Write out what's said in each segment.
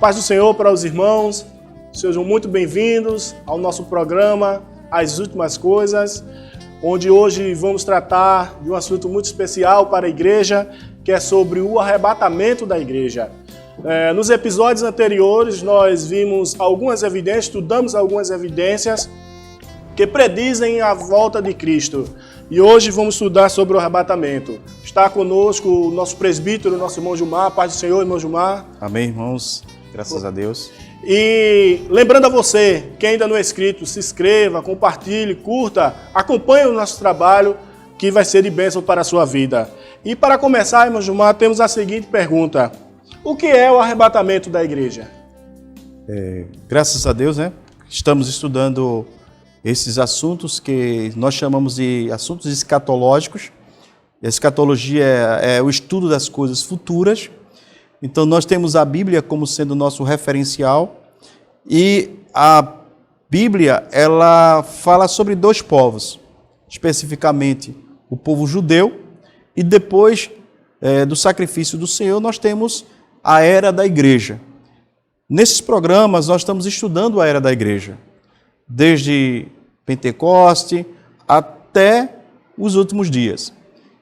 paz do Senhor para os irmãos, sejam muito bem-vindos ao nosso programa As Últimas Coisas, onde hoje vamos tratar de um assunto muito especial para a igreja, que é sobre o arrebatamento da igreja. Nos episódios anteriores nós vimos algumas evidências, estudamos algumas evidências que predizem a volta de Cristo. E hoje vamos estudar sobre o arrebatamento. Está conosco o nosso presbítero, nosso irmão Gilmar. Paz do Senhor, irmão Gilmar. Amém, irmãos. Graças a Deus. E lembrando a você, que ainda não é inscrito, se inscreva, compartilhe, curta, acompanhe o nosso trabalho, que vai ser de bênção para a sua vida. E para começar, irmão Gilmar, temos a seguinte pergunta. O que é o arrebatamento da igreja? Graças a Deus, né? Estamos estudando esses assuntos que nós chamamos de assuntos escatológicos. A escatologia é o estudo das coisas futuras. Então nós temos a Bíblia como sendo o nosso referencial, e a Bíblia ela fala sobre dois povos, especificamente o povo judeu, e depois do sacrifício do Senhor nós temos a era da igreja. Nesses programas nós estamos estudando a era da igreja, desde Pentecoste até os últimos dias.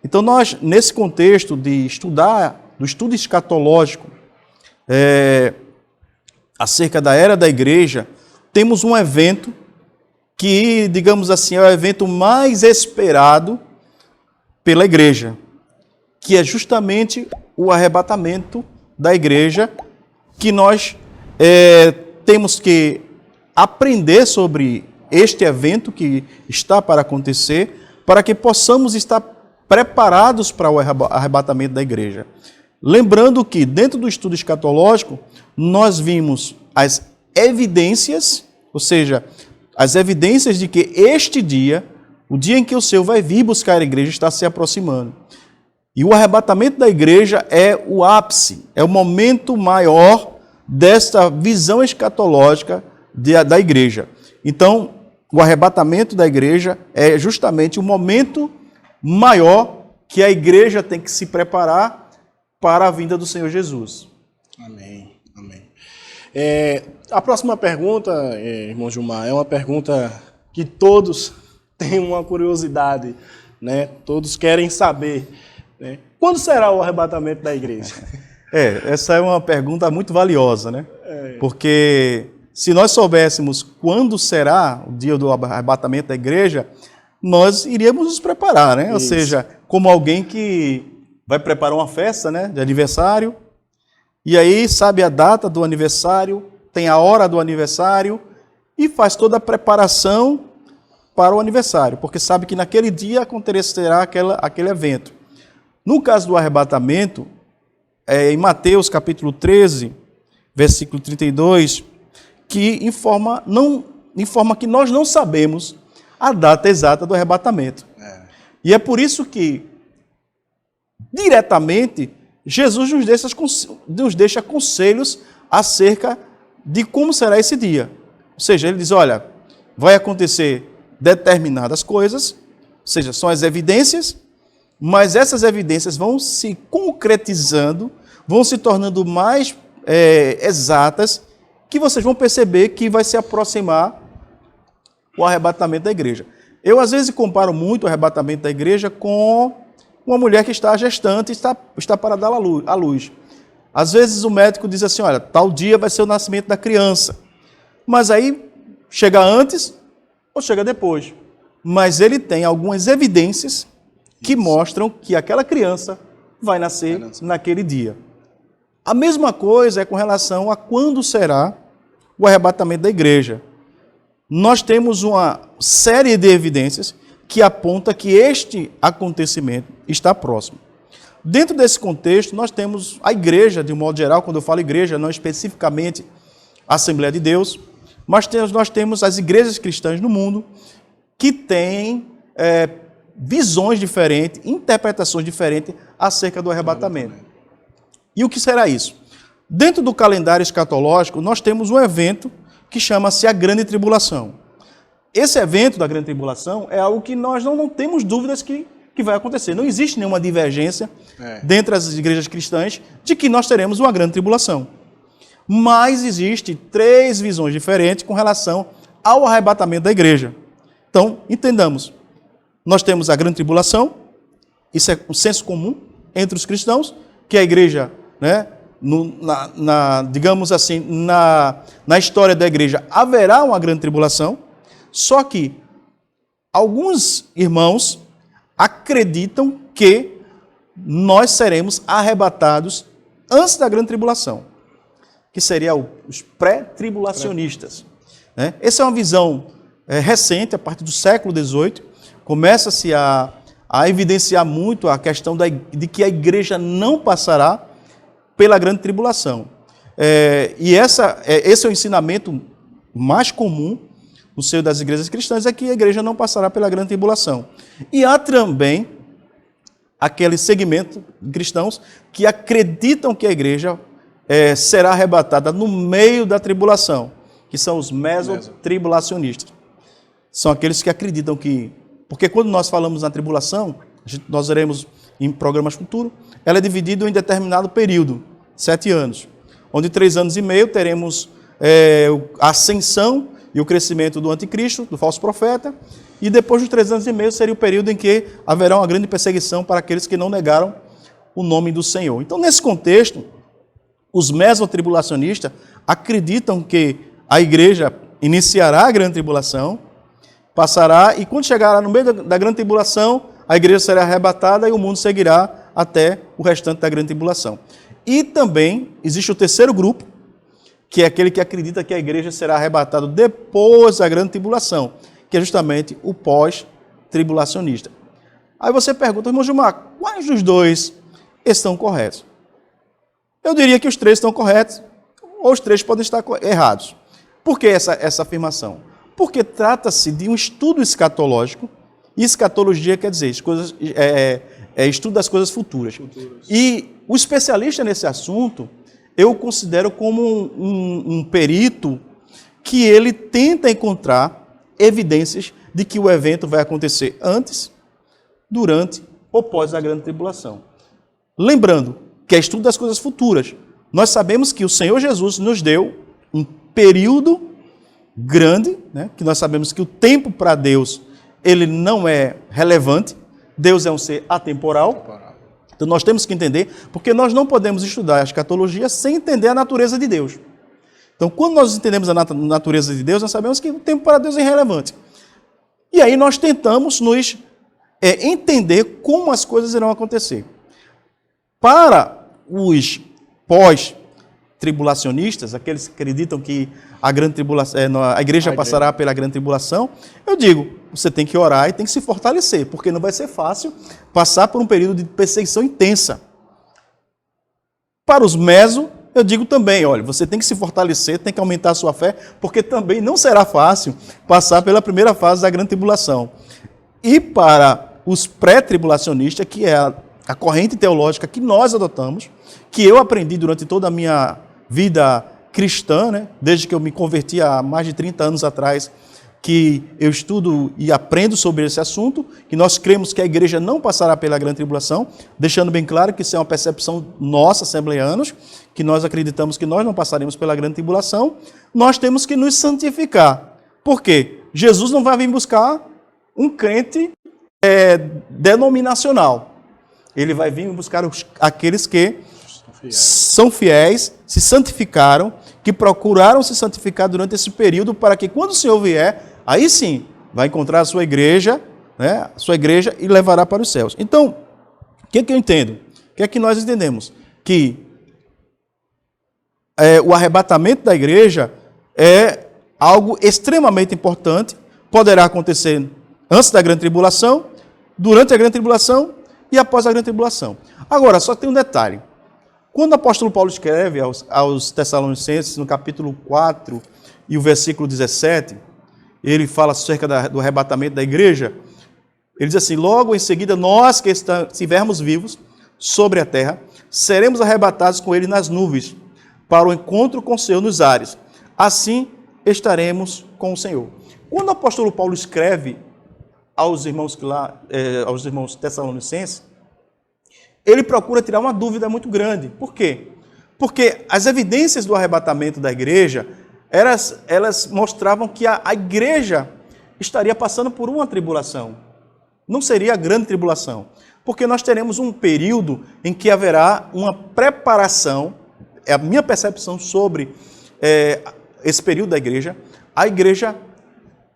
Então nós, nesse contexto de estudar, do estudo escatológico acerca da era da igreja, temos um evento que, digamos assim, é o evento mais esperado pela igreja, que é justamente o arrebatamento da igreja, que nós temos que aprender sobre este evento que está para acontecer, para que possamos estar preparados para o arrebatamento da igreja. Lembrando que, dentro do estudo escatológico, nós vimos as evidências, ou seja, as evidências de que este dia, o dia em que o Senhor vai vir buscar a igreja, está se aproximando. E o arrebatamento da igreja é o ápice, é o momento maior desta visão escatológica da igreja. Então, o arrebatamento da igreja é justamente o momento maior que a igreja tem que se preparar para a vinda do Senhor Jesus. Amém, amém. A próxima pergunta, irmão Gilmar, é uma pergunta que todos têm uma curiosidade, né? Todos querem saber, né? Quando será o arrebatamento da igreja? Essa é uma pergunta muito valiosa, né? Porque se nós soubéssemos quando será o dia do arrebatamento da igreja, nós iríamos nos preparar, né? Isso. Ou seja, como alguém que vai preparar uma festa, né, de aniversário, e aí sabe a data do aniversário, tem a hora do aniversário, e faz toda a preparação para o aniversário, porque sabe que naquele dia acontecerá aquele evento. No caso do arrebatamento, em Mateus capítulo 13, versículo 32, que informa que nós não sabemos a data exata do arrebatamento. E é por isso que, diretamente, Jesus nos deixa conselhos acerca de como será esse dia. Ou seja, ele diz, olha, vai acontecer determinadas coisas, ou seja, são as evidências, mas essas evidências vão se concretizando, vão se tornando mais exatas, que vocês vão perceber que vai se aproximar o arrebatamento da igreja. Eu, às vezes, comparo muito o arrebatamento da igreja com uma mulher que está gestante e está para dar à luz. Às vezes o médico diz assim, olha, tal dia vai ser o nascimento da criança. Mas aí chega antes ou chega depois. Mas ele tem algumas evidências que mostram que aquela criança vai nascer naquele dia. A mesma coisa é com relação a quando será o arrebatamento da igreja. Nós temos uma série de evidências que aponta que este acontecimento está próximo. Dentro desse contexto, nós temos a igreja, de um modo geral, quando eu falo igreja, não especificamente a Assembleia de Deus, mas nós temos as igrejas cristãs no mundo que têm visões diferentes, interpretações diferentes acerca do arrebatamento. E o que será isso? Dentro do calendário escatológico, nós temos um evento que chama-se a Grande Tribulação. Esse evento da Grande Tribulação é algo que nós não temos dúvidas que vai acontecer. Não existe nenhuma divergência dentre as igrejas cristãs de que nós teremos uma Grande Tribulação. Mas existem 3 visões diferentes com relação ao arrebatamento da igreja. Então, entendamos, nós temos a grande tribulação, isso é um senso comum entre os cristãos, que a igreja, né, digamos assim, na história da igreja haverá uma grande tribulação, só que alguns irmãos acreditam que nós seremos arrebatados antes da grande tribulação, que seria os pré-tribulacionistas. Né? Essa é uma visão recente, a partir do século XVIII, começa-se a evidenciar muito a questão de que a igreja não passará pela grande tribulação. E esse é o ensinamento mais comum no seio das igrejas cristãs, é que a igreja não passará pela grande tribulação. E há também aquele segmento de cristãos que acreditam que a igreja será arrebatada no meio da tribulação, que são os mesotribulacionistas. São aqueles que acreditam que... Porque quando nós falamos na tribulação, nós veremos em programas futuros, ela é dividida em determinado período, 7 anos, onde 3 anos e meio teremos a ascensão e o crescimento do anticristo, do falso profeta, e depois dos 3 anos e meio seria o período em que haverá uma grande perseguição para aqueles que não negaram o nome do Senhor. Então, nesse contexto, os mesotribulacionistas acreditam que a igreja iniciará a grande tribulação, passará, e quando chegará no meio da grande tribulação, a igreja será arrebatada e o mundo seguirá até o restante da grande tribulação. E também existe o terceiro grupo, que é aquele que acredita que a igreja será arrebatada depois da grande tribulação, que é justamente o pós-tribulacionista. Aí você pergunta, irmão Gilmar, quais dos dois estão corretos? Eu diria que os 3 estão corretos, ou os 3 podem estar errados. Por que essa afirmação? Porque trata-se de um estudo escatológico, e escatologia quer dizer estudo das coisas futuras. E o especialista nesse assunto, eu considero como um perito que ele tenta encontrar evidências de que o evento vai acontecer antes, durante ou pós a grande tribulação. Lembrando que é estudo das coisas futuras. Nós sabemos que o Senhor Jesus nos deu um período grande, né, que nós sabemos que o tempo para Deus ele não é relevante, Deus é um ser atemporal. Então nós temos que entender, porque nós não podemos estudar a escatologia sem entender a natureza de Deus. Então quando nós entendemos a natureza de Deus, nós sabemos que o tempo para Deus é irrelevante. E aí nós tentamos nos entender como as coisas irão acontecer. Para os pós-tribulacionistas, aqueles que acreditam que a grande tribulação, a igreja passará pela grande tribulação, eu digo, você tem que orar e tem que se fortalecer, porque não vai ser fácil passar por um período de perseguição intensa. Para os meso, eu digo também, olha, você tem que se fortalecer, tem que aumentar a sua fé, porque também não será fácil passar pela primeira fase da grande tribulação. E para os pré-tribulacionistas, que é a corrente teológica que nós adotamos, que eu aprendi durante toda a minha vida cristã, né? Desde que eu me converti há mais de 30 anos atrás, que eu estudo e aprendo sobre esse assunto, que nós cremos que a igreja não passará pela grande tribulação, deixando bem claro que isso é uma percepção nossa, assembleanos, que nós acreditamos que nós não passaremos pela grande tribulação, nós temos que nos santificar. Por quê? Jesus não vai vir buscar um crente denominacional. Ele vai vir buscar aqueles que são fiéis, se santificaram, que procuraram se santificar durante esse período, para que quando o Senhor vier, aí sim, vai encontrar a sua igreja, né, a sua igreja e levará para os céus. Então, o que eu entendo? O que é que nós entendemos? Que o arrebatamento da igreja é algo extremamente importante, poderá acontecer antes da grande tribulação, durante a grande tribulação e após a grande tribulação. Agora, só tem um detalhe. Quando o apóstolo Paulo escreve aos Tessalonicenses, no capítulo 4 e o versículo 17, ele fala acerca do arrebatamento da igreja, ele diz assim, logo em seguida, nós que estivermos vivos sobre a terra, seremos arrebatados com ele nas nuvens, para o encontro com o Senhor nos ares. Assim estaremos com o Senhor. Quando o apóstolo Paulo escreve aos irmãos Tessalonicenses, ele procura tirar uma dúvida muito grande. Por quê? Porque as evidências do arrebatamento da igreja, elas mostravam que a igreja estaria passando por uma tribulação. Não seria a grande tribulação. Porque nós teremos um período em que haverá uma preparação, é a minha percepção sobre esse período da igreja, a igreja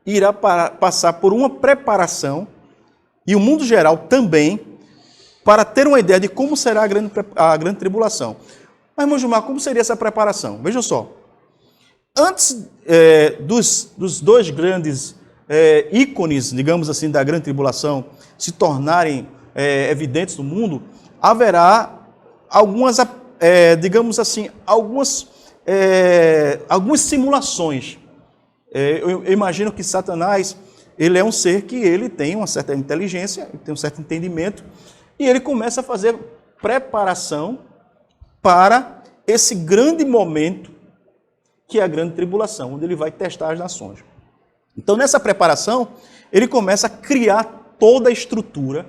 irá passar por uma preparação, e o mundo geral também, para ter uma ideia de como será a grande tribulação. Mas, irmão Gilmar, como seria essa preparação? Vejam só. Antes dos dois grandes ícones, digamos assim, da grande tribulação se tornarem evidentes no mundo, haverá algumas, digamos assim, algumas simulações. Eu imagino que Satanás, ele é um ser que ele tem uma certa inteligência, ele tem um certo entendimento, e ele começa a fazer preparação para esse grande momento que é a grande tribulação, onde ele vai testar as nações. Então, nessa preparação, ele começa a criar toda a estrutura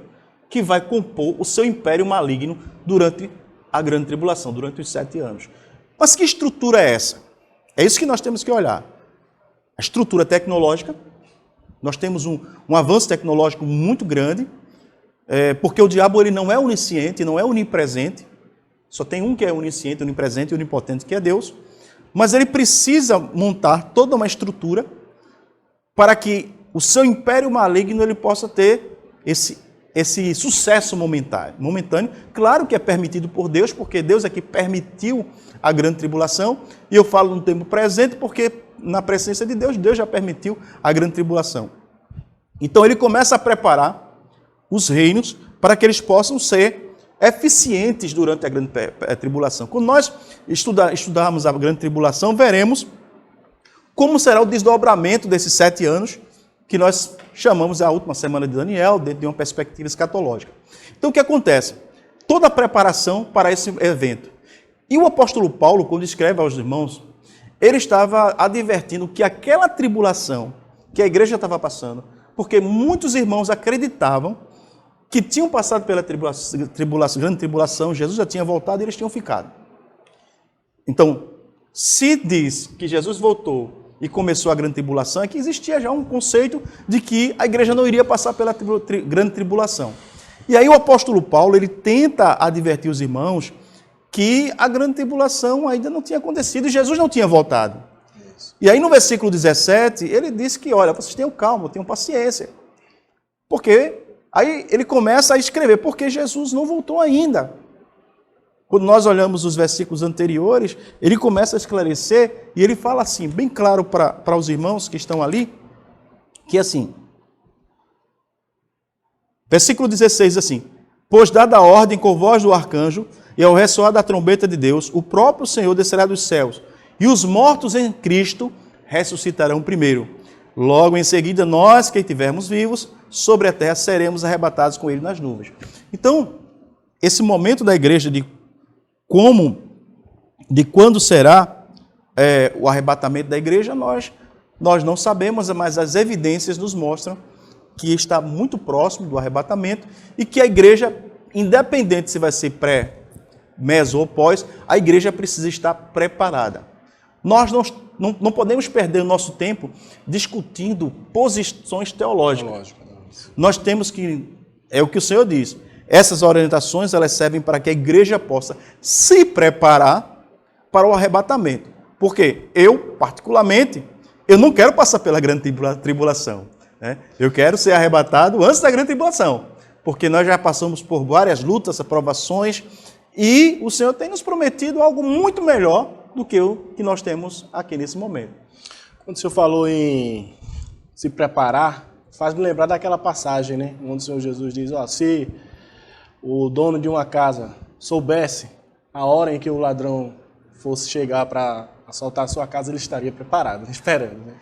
que vai compor o seu império maligno durante a grande tribulação, durante os 7 anos. Mas que estrutura é essa? É isso que nós temos que olhar. A estrutura tecnológica, nós temos um avanço tecnológico muito grande, porque o diabo ele não é onisciente, não é onipresente, só tem um que é onisciente, onipresente e onipotente, que é Deus, mas ele precisa montar toda uma estrutura para que o seu império maligno ele possa ter esse sucesso momentâneo. Claro que é permitido por Deus, porque Deus é que permitiu a grande tribulação, e eu falo no tempo presente porque na presença de Deus, Deus já permitiu a grande tribulação. Então ele começa a preparar os reinos para que eles possam ser eficientes durante a grande tribulação. Quando nós estudarmos a grande tribulação, veremos como será o desdobramento desses 7 anos, que nós chamamos a última semana de Daniel, dentro de uma perspectiva escatológica. Então o que acontece? Toda a preparação para esse evento. E o apóstolo Paulo, quando escreve aos irmãos, ele estava advertindo que aquela tribulação que a igreja estava passando, porque muitos irmãos acreditavam que tinham passado pela grande tribulação, Jesus já tinha voltado e eles tinham ficado. Então, se diz que Jesus voltou e começou a grande tribulação, é que existia já um conceito de que a igreja não iria passar pela grande tribulação. E aí o apóstolo Paulo, ele tenta advertir os irmãos que a grande tribulação ainda não tinha acontecido e Jesus não tinha voltado. Isso. E aí no versículo 17, ele diz que, olha, vocês tenham calma, tenham paciência. Porque aí ele começa a escrever, porque Jesus não voltou ainda. Quando nós olhamos os versículos anteriores, ele começa a esclarecer e ele fala assim, bem claro para os irmãos que estão ali, que assim, versículo 16 assim, pois dada a ordem com voz do arcanjo e ao ressoar da trombeta de Deus, o próprio Senhor descerá dos céus e os mortos em Cristo ressuscitarão primeiro. Logo em seguida, nós que estivermos vivos sobre a terra seremos arrebatados com ele nas nuvens. Então, esse momento da igreja de quando será o arrebatamento da igreja, nós não sabemos, mas as evidências nos mostram que está muito próximo do arrebatamento e que a igreja, independente se vai ser pré, meso ou pós, a igreja precisa estar preparada. Nós não podemos perder o nosso tempo discutindo posições teológicas. Nós temos que, é o que o Senhor diz, essas orientações elas servem para que a igreja possa se preparar para o arrebatamento. Porque eu, particularmente, eu não quero passar pela grande tribulação. Né? Eu quero ser arrebatado antes da grande tribulação. Porque nós já passamos por várias lutas, aprovações, e o Senhor tem nos prometido algo muito melhor do que o que nós temos aqui nesse momento. Quando o Senhor falou em se preparar, faz-me lembrar daquela passagem, né? Onde o Senhor Jesus diz, se o dono de uma casa soubesse a hora em que o ladrão fosse chegar para assaltar a sua casa, ele estaria preparado, esperando. Né?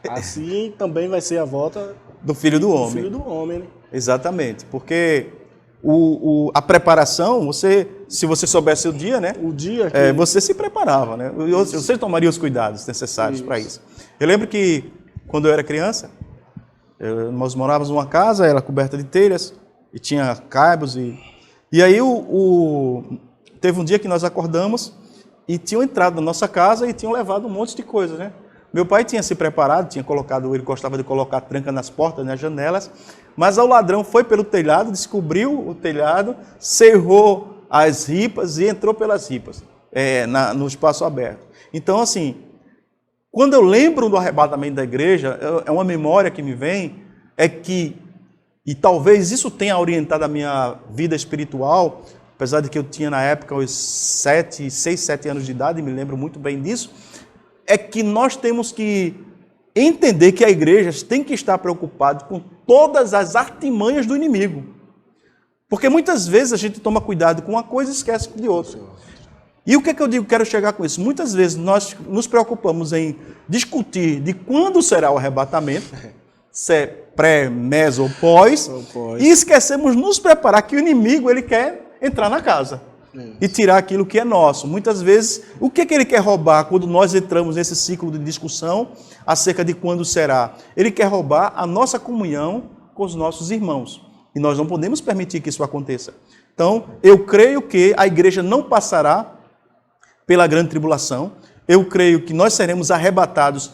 Assim também vai ser a volta do Filho do Homem. Do Filho do Homem, né? Exatamente, porque a preparação, se você soubesse o dia, né? O dia que... você se preparava, né? Você tomaria os cuidados necessários para isso. Eu lembro que, quando eu era criança, nós morávamos numa casa, era coberta de telhas, e tinha caibros, e aí teve um dia que nós acordamos, e tinham entrado na nossa casa e tinham levado um monte de coisa, né? Meu pai tinha se preparado, ele gostava de colocar tranca nas portas, nas janelas, mas o ladrão foi pelo telhado, descobriu o telhado, cerrou as ripas e entrou pelas ripas, no espaço aberto. Então, assim, quando eu lembro do arrebatamento da igreja, é uma memória que me vem, e talvez isso tenha orientado a minha vida espiritual, apesar de que eu tinha na época os 6, 7 anos de idade, me lembro muito bem disso, é que nós temos que entender que a igreja tem que estar preocupada com todas as artimanhas do inimigo. Porque muitas vezes a gente toma cuidado com uma coisa e esquece de outra. E o que é que eu digo, quero chegar com isso? Muitas vezes nós nos preocupamos em discutir de quando será o arrebatamento, se é pré, mes ou pós, e esquecemos de nos preparar que o inimigo ele quer entrar na casa. E tirar aquilo que é nosso. Muitas vezes, o que é que ele quer roubar quando nós entramos nesse ciclo de discussão acerca de quando será? Ele quer roubar a nossa comunhão com os nossos irmãos. E nós não podemos permitir que isso aconteça. Então, eu creio que a igreja não passará pela grande tribulação. Eu creio que nós seremos arrebatados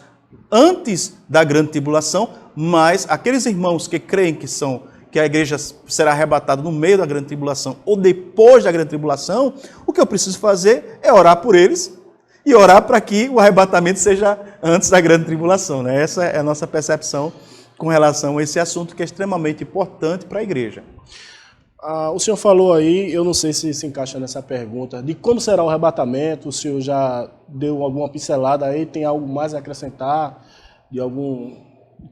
antes da grande tribulação, mas aqueles irmãos que creem que a igreja será arrebatada no meio da grande tribulação ou depois da grande tribulação, o que eu preciso fazer é orar por eles e orar para que o arrebatamento seja antes da grande tribulação, né? Essa é a nossa percepção com relação a esse assunto que é extremamente importante para a igreja. O senhor falou aí, eu não sei se encaixa nessa pergunta, de como será o arrebatamento, o senhor já deu alguma pincelada aí, tem algo mais a acrescentar,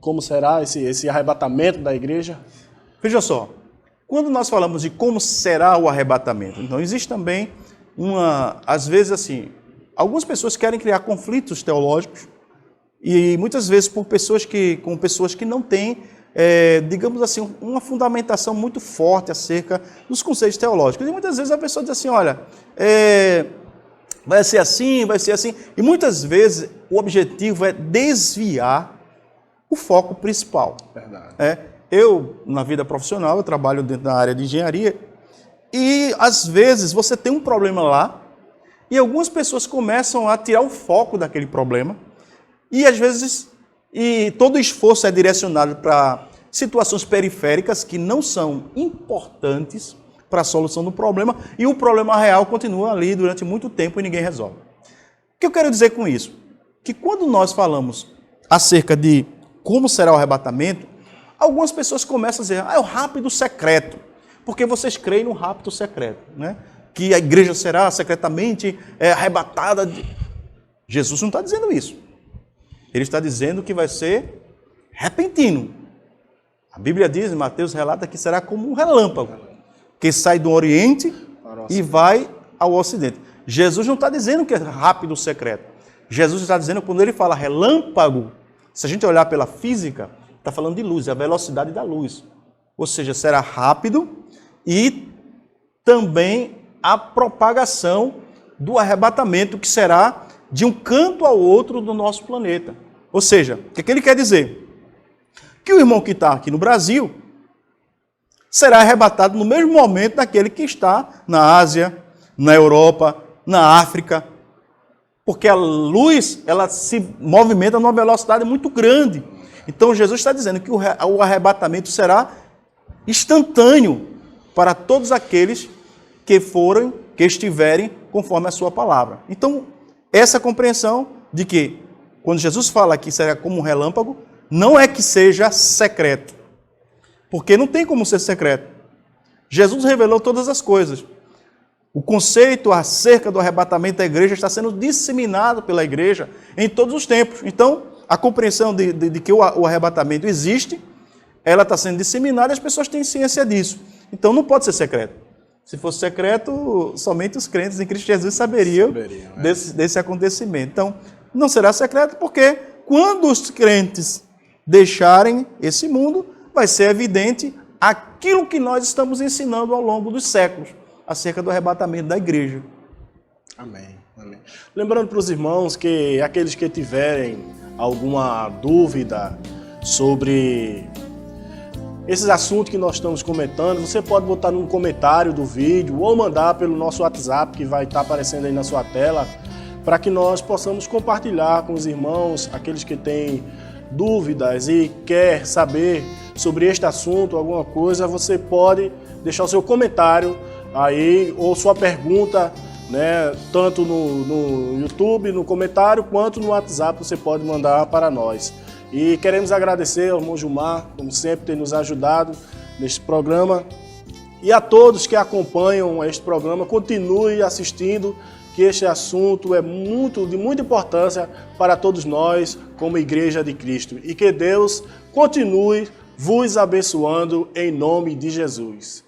como será esse arrebatamento da igreja? Veja só, quando nós falamos de como será o arrebatamento, então existe também às vezes assim, algumas pessoas querem criar conflitos teológicos e muitas vezes com pessoas que não têm, digamos assim, uma fundamentação muito forte acerca dos conceitos teológicos. E muitas vezes a pessoa diz assim, olha, vai ser assim, e muitas vezes o objetivo é desviar o foco principal. Verdade. Eu, na vida profissional, eu trabalho dentro da área de engenharia e, às vezes, você tem um problema lá e algumas pessoas começam a tirar o foco daquele problema e, às vezes, todo o esforço é direcionado para situações periféricas que não são importantes para a solução do problema e o problema real continua ali durante muito tempo e ninguém resolve. O que eu quero dizer com isso? Que quando nós falamos acerca de como será o arrebatamento, algumas pessoas começam a dizer, é o rápido secreto, porque vocês creem no rápido secreto, né? Que a igreja será secretamente arrebatada. Jesus não está dizendo isso. Ele está dizendo que vai ser repentino. A Bíblia diz, Mateus relata que será como um relâmpago, que sai do Oriente e vai ao Ocidente. Jesus não está dizendo que é rápido secreto. Jesus está dizendo, quando ele fala relâmpago, se a gente olhar pela física, está falando de luz, é a velocidade da luz. Ou seja, será rápido e também a propagação do arrebatamento, que será de um canto ao outro do nosso planeta. Ou seja, o que ele quer dizer? Que o irmão que está aqui no Brasil será arrebatado no mesmo momento daquele que está na Ásia, na Europa, na África, porque a luz ela se movimenta numa velocidade muito grande. Então, Jesus está dizendo que o arrebatamento será instantâneo para todos aqueles que estiverem conforme a sua palavra. Então, essa compreensão de que, quando Jesus fala que será como um relâmpago, não é que seja secreto, porque não tem como ser secreto. Jesus revelou todas as coisas. O conceito acerca do arrebatamento da igreja está sendo disseminado pela igreja em todos os tempos. Então, a compreensão de que o arrebatamento existe, ela está sendo disseminada e as pessoas têm ciência disso. Então não pode ser secreto. Se fosse secreto, somente os crentes em Cristo Jesus saberiam desse acontecimento. Então, não será secreto porque quando os crentes deixarem esse mundo, vai ser evidente aquilo que nós estamos ensinando ao longo dos séculos acerca do arrebatamento da igreja. Amém. Lembrando para os irmãos que aqueles que tiverem alguma dúvida sobre esses assuntos que nós estamos comentando, você pode botar no comentário do vídeo ou mandar pelo nosso WhatsApp, que vai estar aparecendo aí na sua tela, para que nós possamos compartilhar com os irmãos, aqueles que têm dúvidas e quer saber sobre este assunto, alguma coisa, você pode deixar o seu comentário aí ou sua pergunta, né, tanto no YouTube, no comentário, quanto no WhatsApp você pode mandar para nós. E queremos agradecer ao irmão Gilmar, como sempre, tem nos ajudado neste programa. E a todos que acompanham este programa, continue assistindo, que este assunto é de muita importância para todos nós, como Igreja de Cristo. E que Deus continue vos abençoando em nome de Jesus.